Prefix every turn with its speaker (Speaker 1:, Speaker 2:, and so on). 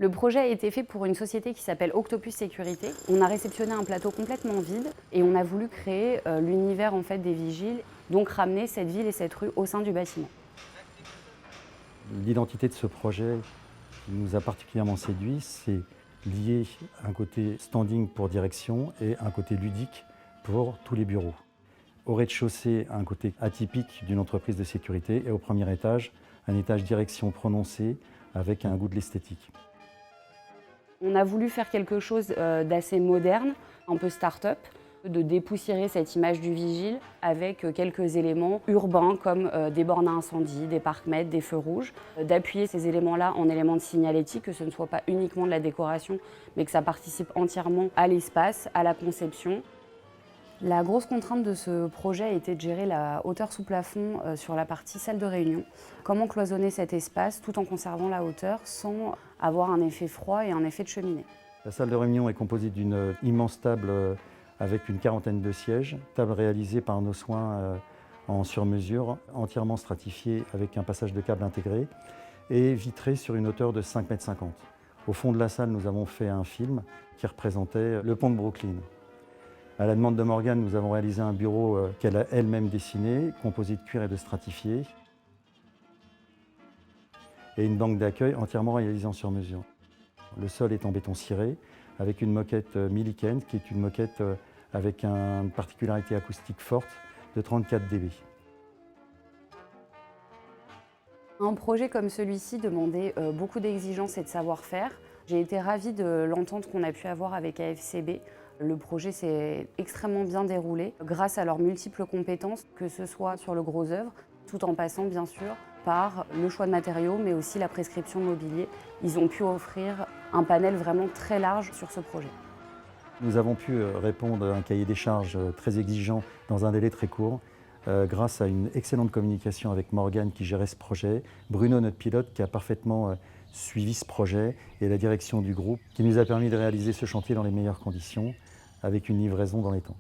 Speaker 1: Le projet a été fait pour une société qui s'appelle Octopus Sécurité. On a réceptionné un plateau complètement vide et on a voulu créer l'univers en fait, des vigiles, donc ramener cette ville et cette rue au sein du bâtiment.
Speaker 2: L'identité de ce projet qui nous a particulièrement séduit, c'est lié un côté standing pour direction et un côté ludique pour tous les bureaux. Au rez-de-chaussée, un côté atypique d'une entreprise de sécurité et au premier étage, un étage direction prononcé avec un goût de l'esthétique.
Speaker 1: On a voulu faire quelque chose d'assez moderne, un peu start-up, de dépoussiérer cette image du vigile avec quelques éléments urbains comme des bornes à incendie, des parcs-mètres, des feux rouges, d'appuyer ces éléments-là en éléments de signalétique, que ce ne soit pas uniquement de la décoration, mais que ça participe entièrement à l'espace, à la conception. La grosse contrainte de ce projet a été de gérer la hauteur sous plafond sur la partie salle de réunion. Comment cloisonner cet espace tout en conservant la hauteur sans avoir un effet froid et un effet de cheminée.
Speaker 2: La salle de réunion est composée d'une immense table avec une quarantaine de sièges, table réalisée par nos soins en sur-mesure, entièrement stratifiée avec un passage de câble intégré et vitrée sur une hauteur de 5,50 m. Au fond de la salle, nous avons fait un film qui représentait le pont de Brooklyn. À la demande de Morgane, nous avons réalisé un bureau qu'elle a elle-même dessiné, composé de cuir et de stratifié, et une banque d'accueil entièrement réalisée en sur-mesure. Le sol est en béton ciré, avec une moquette Milliken, qui est une moquette avec une particularité acoustique forte de 34 dB.
Speaker 1: Un projet comme celui-ci demandait beaucoup d'exigences et de savoir-faire. J'ai été ravie de l'entente qu'on a pu avoir avec AFCB. Le projet s'est extrêmement bien déroulé grâce à leurs multiples compétences, que ce soit sur le gros œuvre, tout en passant bien sûr par le choix de matériaux, mais aussi la prescription de mobilier. Ils ont pu offrir un panel vraiment très large sur ce projet.
Speaker 2: Nous avons pu répondre à un cahier des charges très exigeant dans un délai très court, grâce à une excellente communication avec Morgane qui gérait ce projet, Bruno notre pilote qui a parfaitement suivi ce projet et la direction du groupe qui nous a permis de réaliser ce chantier dans les meilleures conditions avec une livraison dans les temps.